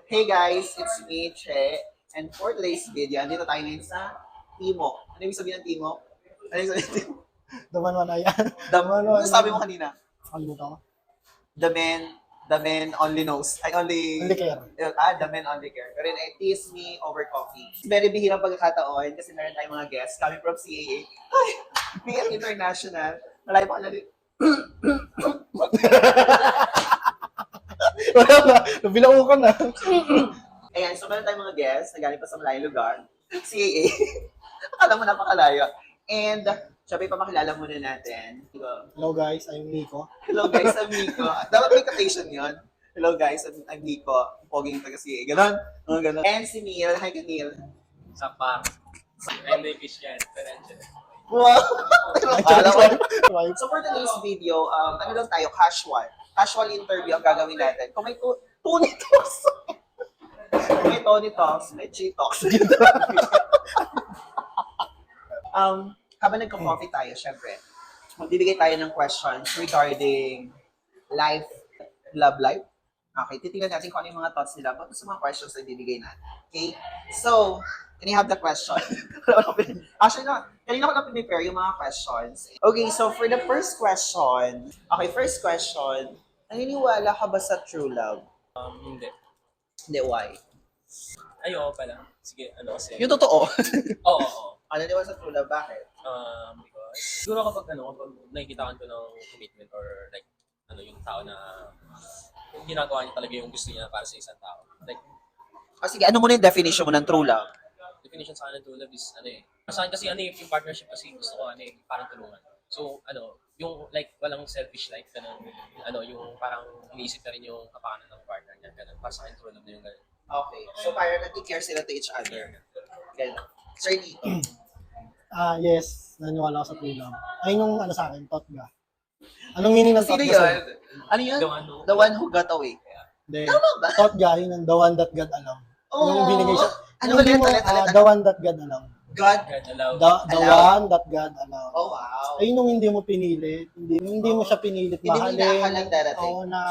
Hey guys, it's me, Che. And for today's video, andito tayo ngayon sa Timok. Ano ibig sabihin ng Timok? Ano ibig sabihin ng Timok? Daman ayan. Ano sabi mo kanina? Kalimutan ko. The man only knows. Only care. The man only care. Pero yun, tease me over coffee. Very bihirang pagkakataon kasi meron tayong mga guests coming from CAA. Ay, BF International. Malayo pa ka na din. Wala na. Nabilang ko na. Ayan, so meron tayong mga guests na galing pa sa malayong lugar. CAA. Akala mo napakalayo. And, syempre, pamakilala muna natin. Hello guys, I'm Nico. Hello guys, I'm Nico. Dapat may quotation yun. Hello guys, I'm Nico. Poging taga CAA. Ganon. Ganon. And si Neil. Hi ka, Neil. Sapa. I'm the Christian. Wow! Akala ko. Right. So for today's video, ano lang tayo, casual. Casual interview ang gagawin natin. Kung may Tony Talks. Kung may Tony Talks, may Chi Talks. Habang nagka-coffee tayo, syempre, magbibigay tayo ng questions regarding life, love life. Okay, titingnan natin kung ano yung mga thoughts nila about sa mga questions na ibibigay natin. Okay? So, can you have the question? Actually, no. Kanina ko na prepare yung mga questions. Okay, so for the first question, naniniwala ka ba sa true love? Hindi. Hindi, why? Ayoko pala. Sige, ano kasi. Yung totoo. Oo. Ano naniniwala sa true love? Bakit? Because, siguro kapag nakikita ko ng commitment or like, yung tao na ginagawa niya talaga yung gusto niya para sa isang tao. Like, Sige, ano muna yung definition mo ng true love? definition sa akin ng true love is, sa akin kasi yung partnership kasi gusto ko, parang tulungan. So, yung like, walang selfish life, yung parang iniisip na rin yung kapakanan ng partner niya, ganun. Para sa akin, true love na yung ganun. Okay. So, parang nag-care sila to each other. Ganun. Sir Nito. Yes, naniniwala ako sa true love. Ayun yung sa akin, Totga. Anong meaning ng Sino Totga? yun? Ano yun? The The one one who got away. Hindi. Tama ba? Totga, yun ang the one that God allowed. Yung binigay siya. Ano Yung ulit, mo, ulit? the one that God allowed. God. God allowed. The Allowed. one that God allowed. Oh, wow. Ayun yung hindi mo pinilit. Hindi mo siya pinilit Hindi mo mahalin. inaakalang darating. Oo, na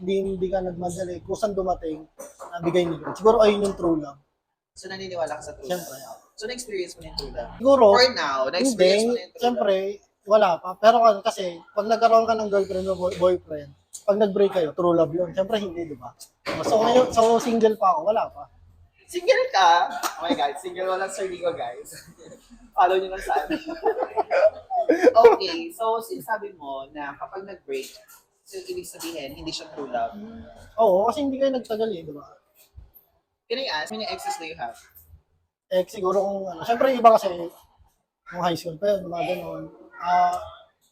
hindi ka nagmadali. Kung saan dumating, nabigay ni God. Siguro ayun yung true love. So, naniniwala ka sa true love? Siyempre. So, na-experience mo na yung true love? Siguro, For now, na-experience mo na yung true siyempre, wala pa. Pero kasi, pag nagkaroon ka ng girlfriend o boyfriend, pag nag-break kayo, true love yun. Siyempre, hindi, di ba? So, ngayon, so single pa ako, wala pa. love? Single ka? Oh my God, single walang Sir Nico, guys. Follow nyo lang saan. Okay, so sinasabi mo na kapag nag-break, so ibig sabihin, hindi siya true love. Oo, kasi hindi kayo nagtagal di ba? Can I ask, how many exes do you have? Siguro kung siyempre iba kasi, kung high school pa yun, mga ganun.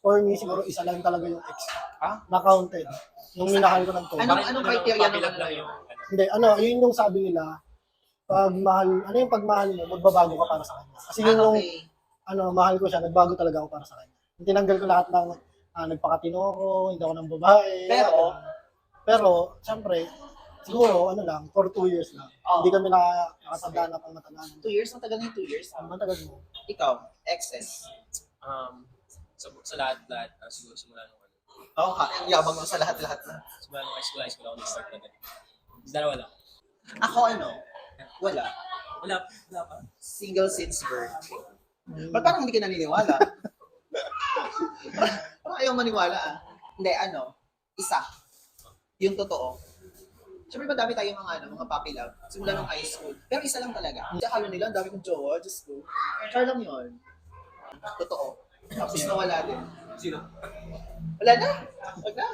For me, siguro isa lang talaga yung ex. Na-counted. Nung minahal ko ng todo. Anong criteria Pabilab naman lang yun? yung, Hindi, yun yung sabi nila, yung pagmahal mo, magbabago ka para sa kanya. Kasi yun yung, Okay. mahal ko siya, nagbago talaga ako para sa kanya. Tinanggal ko lahat ng, nagpakatino ko, hindi ako ng babae. Pero, siyempre, siguro, for 2 years lang. Oh. Hindi kami nakatanda na pang matandaan. 2 years? Matagal na yung 2 years. Matagal mo. Ikaw, exes. sa lahat, siguro simula nung Oo, yabang mo sa lahat-lahat na. simula nung high school ako nag-start na ganito. Dalawa lang. Ako wala. Wala pa. Single since birth. Ba't parang hindi ka naniniwala? Parang ayaw maniwala Hindi, isa. Yung totoo. Siyempre madami tayong mga puppy love. Simula nung high school. Pero isa lang talaga. Hindi akala nila, ang dami kong jowa. Diyos ko. Char lang yun. Totoo. Tapos nawala din. Sino? Wala na. Wag na.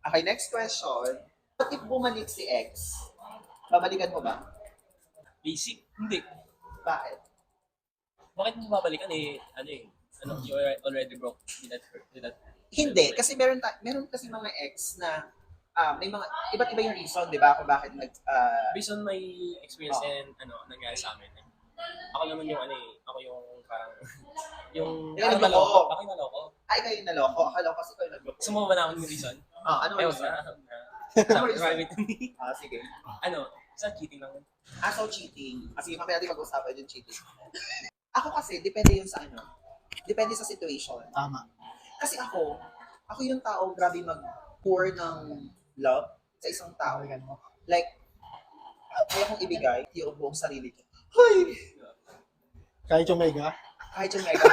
Okay, next question. What if bumalik si ex? Babalikan mo ba? Basic? Hindi. Bakit? Bakit mo babalikan you already broke with that Hindi, kasi meron kasi mga ex na may mga iba't iba yung reason, 'di ba? Kung bakit based on my experience Oh. and nangyari sa amin. Ako naman yung ako yung parang yung Yung nagloko. Ako yung naloko. ay kayo yung naloko. Akala ko kasi kayo nagloko. Sumuha ba na ako ng reason? Ano Ewan reason? Sabi private to me. Sige. Sa cheating lang. So cheating. Kasi mamaya natin pag-usapan yung cheating. Ako kasi, depende yun sa depende sa situation. Tama. Kasi ako yung tao grabe mag-pour ng love sa isang tao. Ganun mo. Like, kaya kong ibigay yung buong sarili ko. Hoy! Kahit yung mega. Kahit yung mega.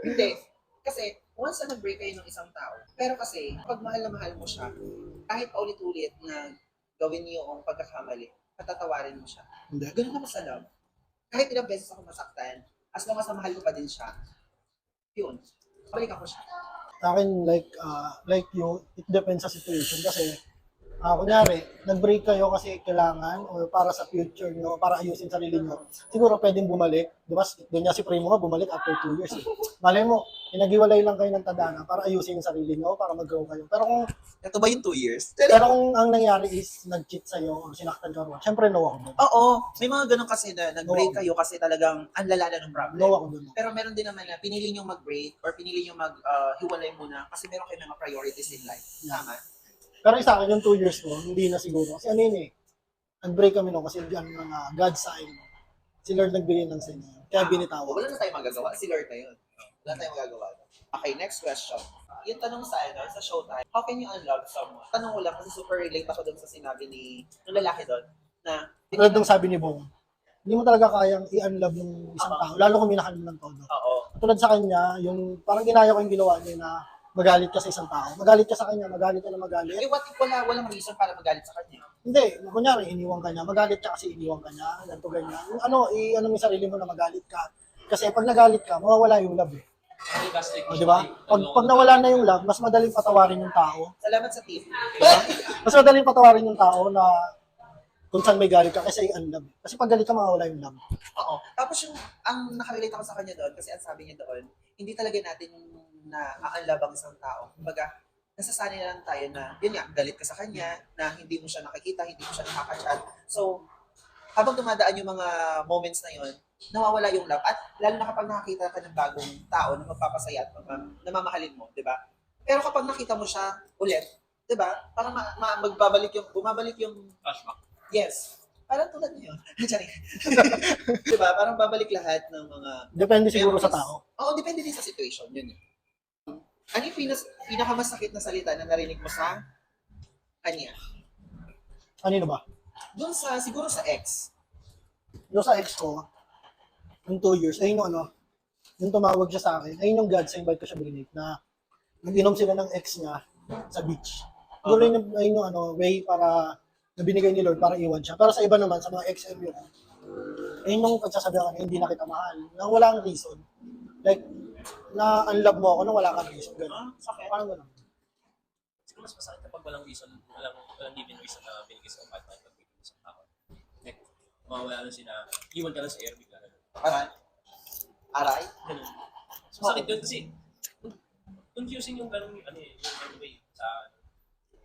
Hindi. Kasi, once na nag-break kayo ng isang tao, pero kasi, pag mahal na mahal mo siya, kahit paulit-ulit na gawin niyo ang pagkakamali, patatawarin mo siya. Hindi. Ganun ako sa love. Kahit ilang beses ako masaktan, as long as na mahal ko pa din siya, yun, balik ako siya. Sa akin, like you, it depends sa situation. Kasi, kunyari, nag-break kayo kasi kailangan or para sa future nyo, para ayusin sarili nyo. Siguro pwedeng bumalik. Di ba? Ganyan si Primo nga, bumalik after 2 years. Malay mo, pinag-iwalay lang kayo ng tadhana para ayusin yung sarili nyo, para mag-grow kayo. Ito ba yung 2 years? Pero kung ang nangyari is nag-cheat sa'yo or sinaktan ka ron, syempre no ako doon. Oo, may mga ganun kasi na nag-break kayo kasi talagang ang lala na ng problem. No ako doon. Pero meron din naman na pinili nyo mag-break or pinili nyo mag-hiwalay muna kasi meron kayo mga priorities in life. Tama? Pero sa akin, yung 2 years ko, hindi na siguro. Kasi ano yun eh, nag-break kami no kasi diyan na God's sign. Si Lord nagbigay ng sign. Kaya binitawa. Wala na tayong magagawa. Si Lord na yun. Wala tayong magagawa. Okay, next question. Yung tanong sa Showtime, how can you unlove someone? Tanong ko lang kasi super relate ako dun sa sinabi ni ng lalaki dun na Tulad ng sabi ni Bong, hindi mo talaga kayang i-unlove yung isang tao, lalo kung minahal mo ng todo. oo. Tulad sa kanya, yung parang ginaya ko yung ginawa niya na magalit ka sa isang tao. Magalit ka sa kanya, magalit ka na magalit. Eh, what if walang reason para magalit sa kanya? Hindi, kunyari, iniwang ka niya. Magalit ka kasi iniwang ka niya. Ganito, ganyan. Ano mo yung sarili mo na magalit ka. Kasi pag nagalit ka, mawawala yung love eh. O, di ba? Pag nawala na yung love, mas madaling patawarin yung tao. Salamat sa tip. Mas madaling patawarin yung tao na kung saan may galit ka kasi unlove. Kasi pag galit ka, mawawala yung love. Oo. Tapos ang nakarelate ako sa kanya doon, kasi ang sabi niya doon, hindi talaga natin na aanlove ang isang tao. Kumbaga, nasasanay na lang tayo na, yun nga, galit ka sa kanya, na hindi mo siya nakikita, hindi mo siya nakaka-chat. So, habang dumadaan yung mga moments na yun, nawawala yung love. At lalo na kapag nakakita ka ng bagong tao na magpapasaya at namamahalin mo, di ba? Pero kapag nakita mo siya ulit, di ba? Parang bumabalik yung Flashback. yes. Parang tulad niyo. Sorry. Di ba? Parang babalik lahat ng mga... Depende siguro sa tao. Oo, depende din sa situation. Yun yun. Ano yung pinakamasakit na salita na narinig mo sa kanya? Kanino ba? Doon sa, siguro sa ex. Yung sa ex ko, yung 2 years, ayun yung yung tumawag siya sa akin, ayun yung God sa invite ko siya binigay na nag-inom sila ng ex niya sa beach. Siguro ayun yung way para na binigay ni Lord para iwan siya. Pero sa iba naman, sa mga ex yun, ayun yung pagsasabihan ko, hindi na kita mahal. Nang wala kang reason. Like, na-unlove mo ako nang wala kang reason. Ganun. Sakit. Parang ganun. Siguro mas masakit kapag walang reason, walang given reason na binigay sa partner pag bigyan sa tao. Like, mawawala lang sila, iwan ka lang sa air, bigla na. Aray. Aray? Ganun. So, masakit yun kasi, confusing yung ganun, yung way sa,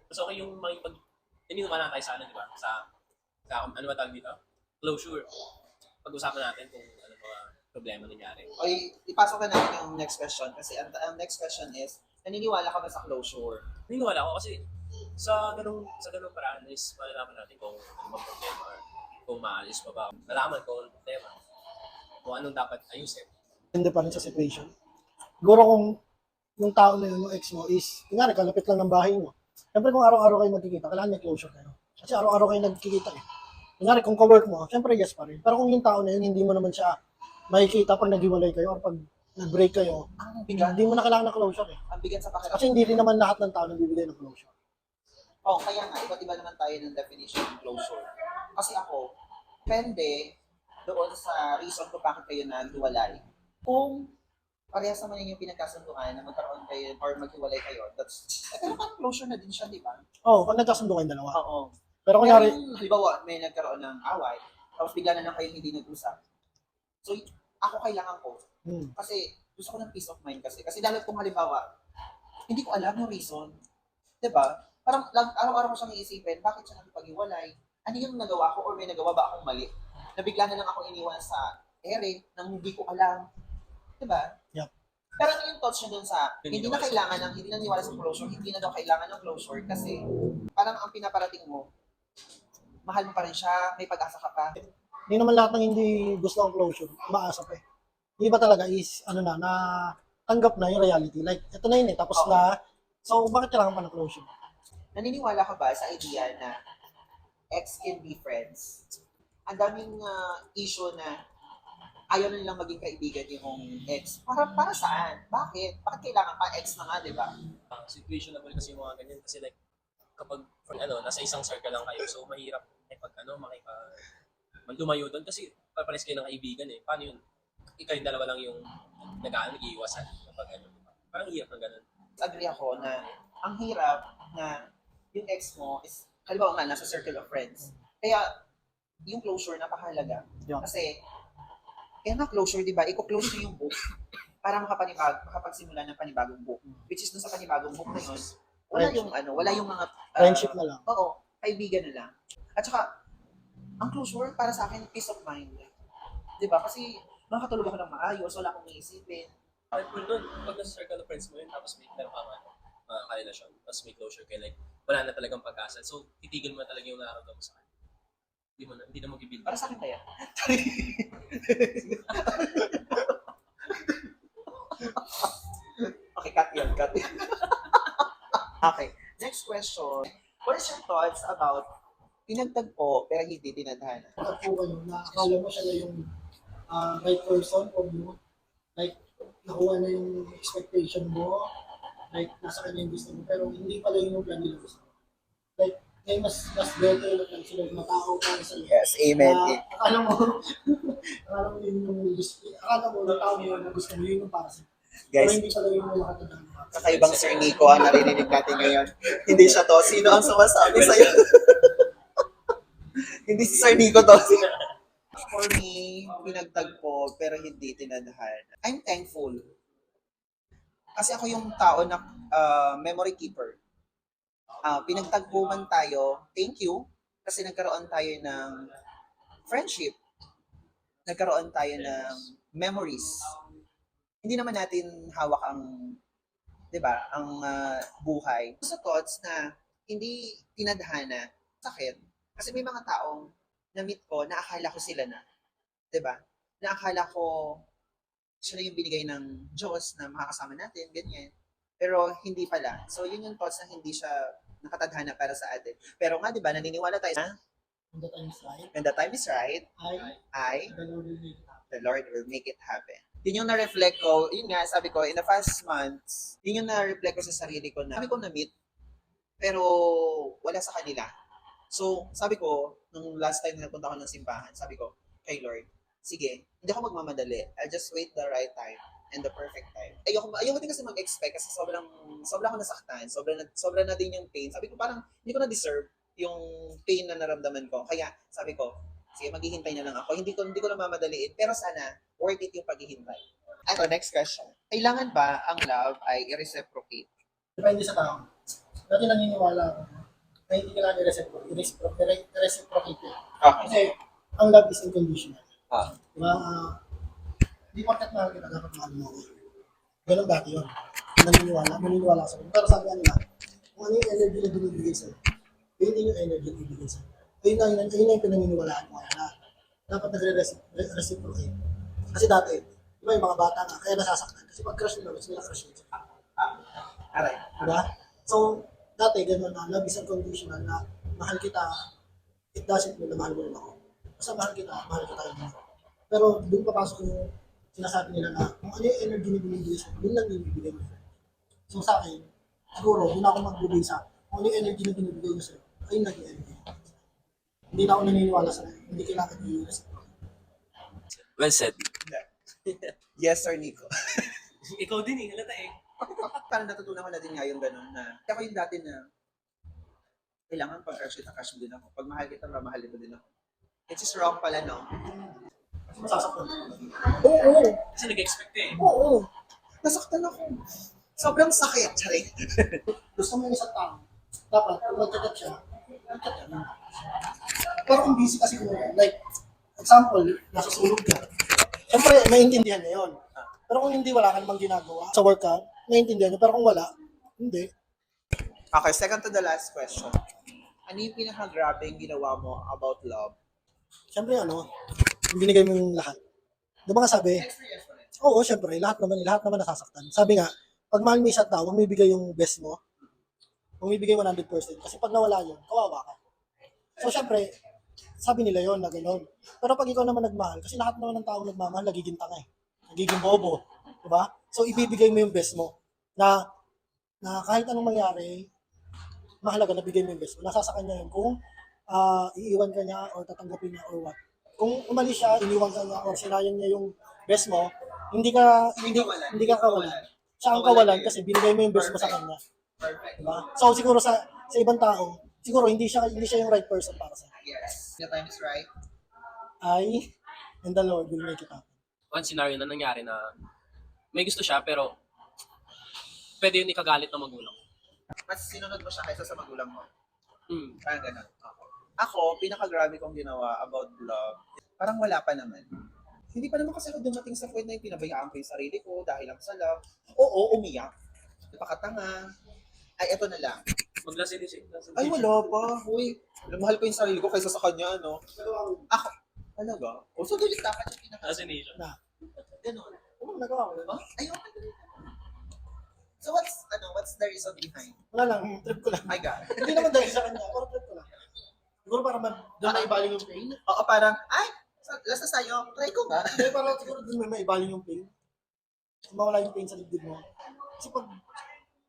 mas okay yung hindi naman tayo sa di ba? Sa ano ba tawag dito? Closure. Pag-usapan natin kung ano mga problema nangyari. Okay, ipasok na natin yung next question kasi ang next question is, naniniwala ka ba sa closure? Naniniwala ako kasi sa ganung paraan is malalaman natin kung ano bang problema or kung maalis pa ba. Nalaman kung ano problema. Kung anong dapat ayusin. Hindi pa rin sa situation. Siguro kung yung tao na yun, yung ex mo is, kunyari, kalapit lang ng bahay mo. Siyempre kung araw-araw kayo magkikita, kailangan may closure kayo. Kasi araw-araw kayo nagkikita eh. Kunyari, kung ka-work mo, siyempre yes pa rin. Pero kung yung tao na yun, hindi mo naman siya makikita pag naghiwalay kayo or pag nag-break kayo, hindi mo na kailangan ng closure eh. Ang bigat sa pakiramdam. Kasi hindi rin naman lahat ng tao nagbibigay ng closure. Oh, kaya nga, iba't iba naman tayo ng definition ng closure. Kasi ako, depende doon sa reason kung bakit kayo naghiwalay. Kung parehas naman yung pinagkasunduan na magkaroon kayo or maghiwalay kayo, pero parang closure na din siya, di ba? Oo, pag nagkasundo kayong dalawa. Oo. Pero Pero kunyari, yung, halimbawa, may nagkaroon ng away, tapos bigla na lang kayo hindi nag-usap. So, ako kailangan ko. Kasi gusto ko ng peace of mind kasi. Kasi lalo kung halimbawa, hindi ko alam yung reason. Di ba? Parang araw-araw ko siyang iisipin, bakit siya nakipag-iwalay? Ano yung nagawa ko or may nagawa ba akong mali? Na bigla na lang ako iniwan sa ere nang hindi ko alam. Di ba? Yep. Pero ano yung thoughts nyo dun sa, hindi na niwala sa closure, hindi na daw kailangan ng closure kasi parang ang pinaparating mo, mahal mo pa rin siya, may pag-asa ka pa. hindi naman lahat ng hindi gusto ang closure, maasa pa eh. Yung iba talaga is, na tanggap na yung reality. Like, ito na yun eh, tapos Oo. na, so bakit kailangan pa ng closure? naniniwala ka ba sa idea na ex can be friends? Ang daming issue na ayaw na nilang maging kaibigan yung ex. Para saan? Bakit? Bakit kailangan pa ex na nga, di ba? Situationable kasi yung mga ganyan kasi like kapag nasa isang circle lang kayo so mahirap pag lumayo doon kasi papares kayo ng kaibigan eh. Paano yun? Ikaw yung dalawa lang yung nag-iiwasan kapag diba? Parang hirap ng ganun. Agree ako na ang hirap na yung ex mo is, halimbawa nga, nasa circle of friends. Kaya, yung closure, napakahalaga. Yeah. Kasi, kaya nga closure, di ba? Iko-close nyo yung book para makapagsimula ng panibagong book. Which is, dun sa panibagong book na yun, wala yung mga... Friendship na lang. Oo, kaibigan na lang. At saka, ang closure, para sa akin, peace of mind. Di ba? Kasi, makakatulog ako ng maayos, wala akong iisipin. Ay, kung doon, pag nasa circle of friends mo yun, tapos may meron kang karelasyon, tapos may closure kayo, like, wala na talagang pag-asa. So, titigil mo na talaga yung nararamdaman mo sa kanya. Hindi na mag-build. Para sa akin kaya. Okay, cut yun, cut yun. Okay, next question. What is your thoughts about pinagtagpo pero hindi dinadhana? Kapag po kayo, na akala mo siya na yung right person for you, like, nakuha na yung expectation mo, like, nasa kanya yung gusto mo, pero hindi pala yun yung plan nila gusto mo. Like, mas better na lang sila na tao para sa iyo. Yes, amen. Akala mo, akala mo yun yung gusto, akala mo na tao mo yun na gusto mo, yun yung para sa iyo. Pero Guys, hindi pala yun yung makatandaan mo. kakaibang Sir Nico ang naririnig natin ngayon. Hindi siya to. Sino ang sumasabi sa'yo? Hindi si Sir Nico to. For me, pinagtagpo pero hindi tinadhana. I'm thankful. Kasi ako yung tao na memory keeper. Pinagtagpo man tayo, thank you. Kasi nagkaroon tayo ng friendship. Nagkaroon tayo ng memories. Hindi naman natin hawak ang, 'di ba, ang buhay. Sa thoughts na hindi tinadhana, sakit. Kasi may mga taong na-meet ko, na akala ko sila na, 'di ba? Na akala ko sila yung binigay ng Diyos na makakasama natin, ganyan. Pero hindi pala. So yun yung thoughts na hindi siya nakatadhana para sa atin. Pero nga, 'di ba, naniniwala tayo na When the time is right, when the time is right, the Lord will make it happen. Yun yung na-reflect ko, yun nga, sabi ko, in the past months, yun yung na-reflect ko sa sarili ko na, sabi ko na-meet, pero wala sa kanila. So, sabi ko, nung last time na napunta ako ng simbahan, sabi ko, kay Lord, sige, hindi ako magmamadali. I'll just wait the right time and the perfect time. Ayoko din kasi mag-expect kasi sobrang ako nasaktan, sobra na din yung pain. Sabi ko, parang hindi ko na-deserve yung pain na naramdaman ko. Kaya, sabi ko, sige, maghihintay na lang ako. Hindi ko na mamadaliin, pero sana, worth it yung paghihintay. At next question. Kailangan ba ang love ay i-reciprocate? depende sa tao. Dati naniniwala ako na hindi kailangan i-reciprocate. Okay. Kasi, ang love is unconditional. Diba? Hindi porket mahal kita, dapat mahal mo ako. Ganun dati yun. Naniniwala sa akin. Pero sabi nga nila, kung ano yung energy na binibigay sa'yo, yun din yung energy na ibigay sa'yo. Ayun na yung pinaniniwalaan mo na dapat nagre-reciprocate. Kasi dati, di ba yung mga bata nga, kaya nasasaktan. Kasi pag crush nila, gusto nila crush nila. Aray. Diba? So, dati, gano'n na, love is unconditional na mahal kita, it doesn't mean na mahal mo rin ako. Basta mahal kita tayo din. Pero doon papasok yung sinasabi nila na kung ano yung energy na binibigay sa'yo, yun lang yung binibigay mo. So sa akin, siguro, doon ako magbibigay sa kung ano yung energy na binibigay mo sa'yo, ayun lang yung energy. Hindi na ako naniniwala sa hindi kailangan i-use. Well said. Yes, Sir Nico. Ikaw din eh, halata eh. Parang natutunan ko na din nga yung gano'n na, ako yung dati na, kailangan pag crush kita, crush mo din ako. Pag mahal kita, mahal mo din ako. It's just wrong pala, no? Kasi masasaktan. Oo. Kasi nag-expect eh. Oo. Nasaktan ako. Sobrang sakit. Charing. Gusto mo yung isang tao, dapat kung mag-chat siya, mag-chat ka na. Pero kung busy kasi mo, like, example, nasa sulog ka, siyempre, maintindihan niya yun. Pero kung hindi, wala ka namang ginagawa sa work ka, maintindihan niya. Pero kung wala, hindi. Okay, second to the last question. Ano yung pinaka-grabing ginawa mo about love? Siyempre, binigay mo yung lahat. Di ba nga sabi? Oo, siyempre, lahat naman nasasaktan. Sabi nga, pag mahal mo isang tao, huwag mo ibigay yung best mo, bumibigay 100%. Kasi pag nawala yun, kawawa ka. So, syempre, sabi nila yon na gano'n. Pero pag ikaw naman nagmahal, kasi lahat naman ng tao nagmamahal, nagiging tanga eh. Nagiging bobo. Diba? So, ibibigay mo yung best mo. Na kahit anong mangyari, mahalaga na bigay mo yung best mo. Nasa sa kanya yun kung iiwan ka niya or tatanggapin niya or what. Kung umalis siya, iniwan ka niya or sinayang niya yung best mo, hindi ka kawalan. Siya ang kawalan kasi binigay mo yung best mo sa kanya. Perfect. Diba? So siguro sa ibang tao, siguro hindi siya yung right person para sa Yes. The time is right. I and the Lord will make it happen. One scenario na nangyari na may gusto siya pero pwede yun ikagalit ng magulang. Mas sinunod mo siya kaysa sa magulang mo. Hmm. Parang ganun. Ako, pinakagrabe kong ginawa about love, parang wala pa naman. Hindi pa naman kasi ako dumating sa point na yung pinabayaan ko yung sarili ko dahil lang sa love. Oo, umiyak. Napakatanga. Ay, eto na lang. Maglasing. Ay, wala pa. Uy, mahal ko yung sarili ko kaysa sa kanya, ano. Ako, talaga? O, so doon dapat yung Assassination. Na, Ganun. ano nagawa ko? Diba? Ayun. So what's the reason behind? Wala lang, trip ko lang. My God. Hindi naman dahil sa kanya, pero trip ko lang. Siguro para doon na ibaling yung pain. Oo, parang, ay, last na tayo, try ko nga. Hindi, parang siguro doon may maibaling yung pain. Mawala yung pain sa dibdib mo. Kasi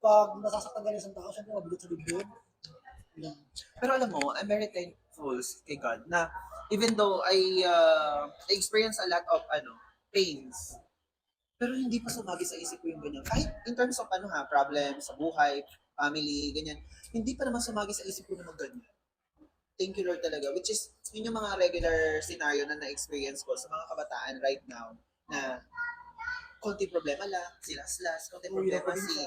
pag nasasaktan ka ng isang tao, syempre mabigat sa dibdib. Yan. Pero alam mo, I'm very thankful kay God na even though I experience a lot of pains, pero hindi pa sumagi sa isip ko yung ganyan. Kahit in terms of problems sa buhay, family, ganyan, hindi pa naman sumagi sa isip ko na ganyan. Thank you Lord talaga. Which is, yun yung mga regular scenario na na-experience ko sa mga kabataan right now na konti problema lang, silas-las, konti problema si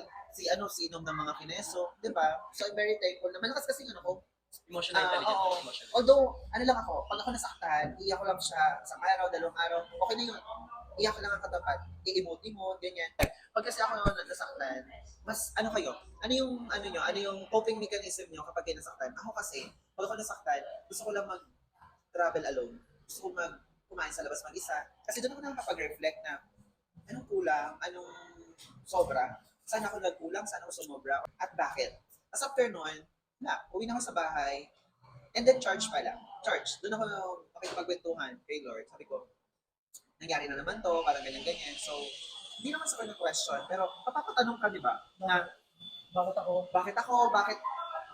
inom ng mga kineso, di ba? So I'm very thankful na malakas kasi ko. Emotional intelligence. Oo. Emotional. Although, lang ako, pag ako nasaktan, iyak ko lang siya isang araw, dalawang araw, okay na yun. Iyak lang ang katapat, i-emote-emote, ganyan. Pag kasi ako nasaktan, mas kayo? Ano yung coping mechanism nyo kapag kayo nasaktan? Ako kasi, pag ako nasaktan, gusto ko lang mag-travel alone. Gusto ko kumain sa labas mag-isa. Kasi doon ako nakakapag-reflect na anong kulang, anong sobra, saan ako nagkulang, saan ako sumobra, at bakit. As after noon, uwi na ako sa bahay, and then church pala. Church, doon ako makikipagkwentuhan kay Lord. Sabi ko, nangyari na naman to, parang ganyan-ganyan. So, hindi naman sa kanya question, pero papapatanong ka, di ba? Na, bakit ako, bakit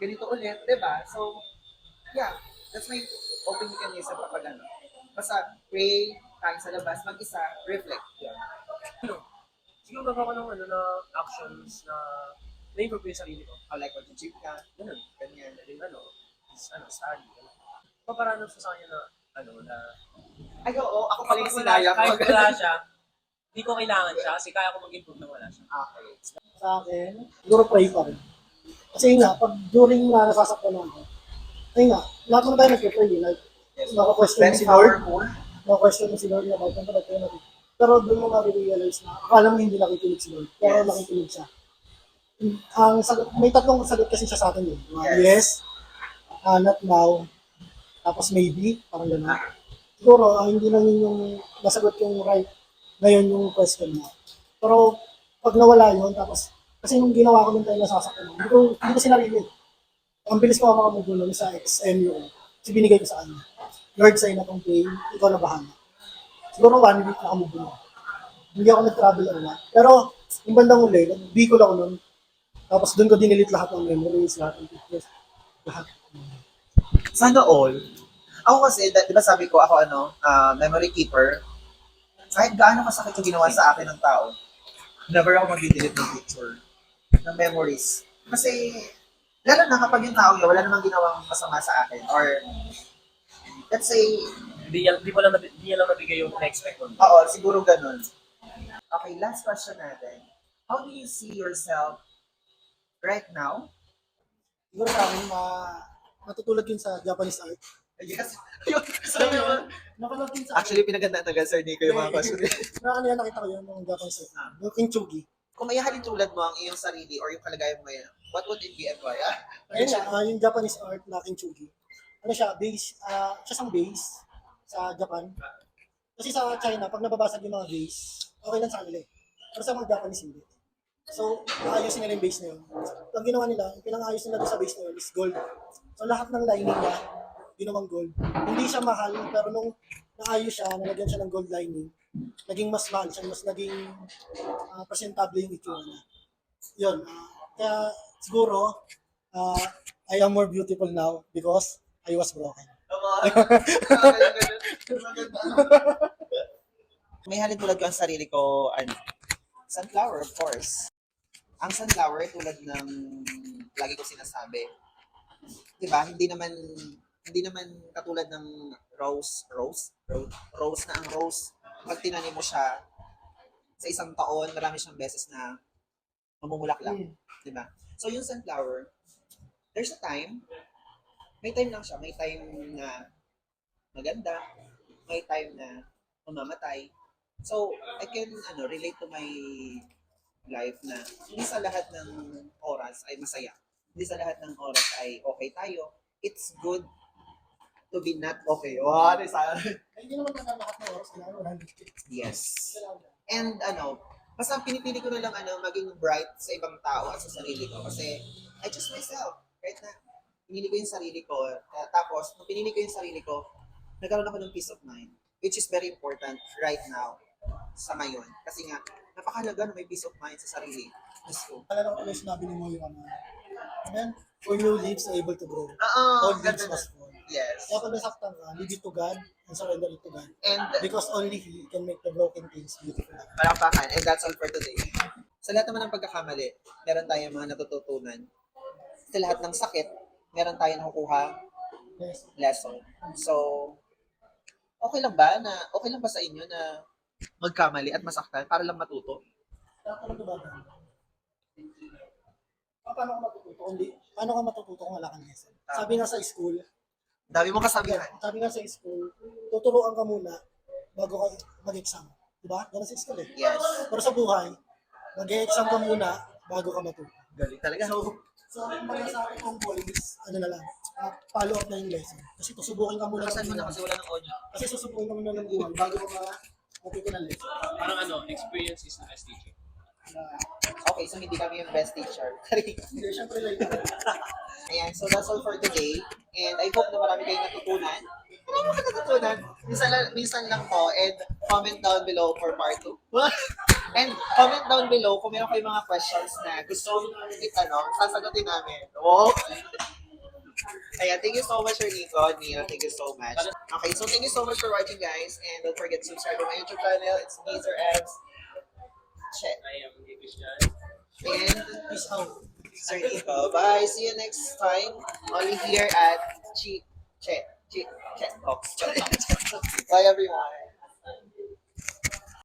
ganito ulit, di ba? So, yeah, that's my coping mechanism kapag basta pray, kain sa labas, mag-isa, reflect. Yeah. Siguro gagawa ko ng actions na na-improve ko yung sarili ko. Like mag-gym ka, Ganun. ganyan. Study. Paparano sa kanya na Ay, oo, ako pala yung Kapag sinaya ko. kahit wala siya, hindi ko kailangan siya kasi kaya ko mag-improve na wala siya. Okay. Sa akin, siguro pray pa rin. Kasi yun nga, pag during na nasasaktan ako, ayun nga, lahat naman tayo nag-pray, like, maka-question mo si Lord, maka-question mo si Lord na bakit ba tayo natin. Pero doon mo ma-realize na, akala mo hindi nakikinig si Lord, pero nakikinig siya. Ang sagot, may tatlong sagot kasi siya sa akin yun. Yes, not now, tapos maybe, parang gano'n. Siguro, hindi lang yun yung nasagot yung right ngayon yung question mo. Pero pag nawala yun, tapos, kasi yung ginawa ko nung tayo nasasaktan, hindi ko sinarili. Ang bilis ko makamove nun sa XMU, kasi binigay ko sa kanya. Lord, sa'yo na tong pain, ikaw na bahala. Siguro 1 week nakamove nun. Hindi ako nag-travel or not. Pero, yung bandang uli, nag-Bicol ako nun, tapos doon ko dinilit lahat ng memories, lahat ng pictures, lahat. Sana all. Ako kasi, di ba sabi ko, ako memory keeper. Kahit gaano kasakit yung ginawa sa akin ng tao, never ako mag-delete ng picture, ng memories. Kasi, lalo na kapag yung tao yun, wala namang ginawang masama sa akin. Or, let's say, Hindi niya lang nabigay yung na-expect ko. oo, siguro ganun. Okay, last question natin. How do you see yourself right now? Siguro sa akin, matutulad yun sa Japanese art. Yes. Yun, sabi mo. Napanood din sa Actually, pinaganda-tagal, Sir Nico, yung mga question. kanina nakita ko yun ng Japanese art. Yung Kintsugi. Kung mayahalin tulad mo ang iyong sarili or yung kalagayan mo ngayon, what would it be and why? Ayun nga, yung Japanese art na Kintsugi. Ano siya, base, siya sang base sa Japan. Kasi sa China, pag nababasag yung mga base, okay lang sa kanila eh. Pero sa mga Japanese hindi. So, naayusin nila yung base na yun. Ang ginawa nila, yung pinang-ayos nila doon sa base na yun is gold. So, lahat ng lining niya, ginawang gold. Hindi siya mahal, pero nung naayos siya, nalagyan siya ng gold lining, naging mas mahal siya, mas naging presentable yung itsura niya. Yun. Kaya siguro, I am more beautiful now because I was broken. May halin tulad ko ang sarili ko, sunflower, of course. Ang sunflower, tulad ng lagi ko sinasabi, di ba, hindi naman katulad ng rose na ang rose, pag tinanim mo siya, sa isang taon, marami siyang beses na mamumulaklak. Di ba? So, yung sunflower, there's a time, may time lang siya, may time na maganda, may time na mamamatay. So, I can relate to my life na hindi sa lahat ng oras ay masaya. Hindi sa lahat ng oras ay okay tayo. It's good to be not okay. What is that? Hindi naman lahat ng oras, kailangan 100%. Yes. And basta pinipili ko na lang maging bright sa ibang tao at sa sarili ko. Kasi I choose myself. Right na. Pinili ko yung sarili ko. Tapos, nung pinili ko yung sarili ko, nagkaroon ako ng peace of mind. Which is very important right now sa ngayon. Kasi nga, napakahalaga na may peace of mind sa sarili. So, Alala ko yung sinabi ni Mo yung and then, for new leaves are able to grow. All leaves must fall. Yes. Kaya pag nasaktan ka, leave it to God and surrender it to God. And Because only He can make the broken things beautiful. palakpakan. And that's all for today. Sa lahat naman ng pagkakamali, meron tayong mga natututunan. Sa lahat ng sakit, meron tayong nakukuha Yes. lesson. So, okay lang ba sa inyo na magkamali at masaktan para lang matuto? Ano ba? Paano ka matututo? Paano ka matututo kung wala kang lesson? Sabi nga sa school, Dami mong kasabihan. tuturuan ka muna bago ka mag-exam. Diba? Ganun sa school eh. Yes. Pero sa buhay, mag-exam ka muna bago ka matuto. Galing talaga. So, ang mga sa akin kong boys, follow up na yung lesson. Kasi susubukin ka muna Nakasan mo na buhay. kasi wala ng audio. Kasi susubukin ka muna ng buhay bago ka matuto ng lesson. Parang experience is the best teacher. Okay, so hindi kami yung best teacher. Hindi, syempre like, Ayan, so that's all for today. And I hope na marami kayong natutunan. Ano mo natutunan? Minsan lang po. And comment down below for part 2. And comment down below kung meron kayong mga questions na gusto sasagutin namin. Oh. Ayan, thank you so much, Nico, Neil. Thank you so much. Okay, so thank you so much for watching, guys. And don't forget to subscribe to my YouTube channel. It's Neezer Evs. Check. I am Christian. And peace out. Sir Nico. Bye. See you next time. Only here at Check Talks. Bye, everyone.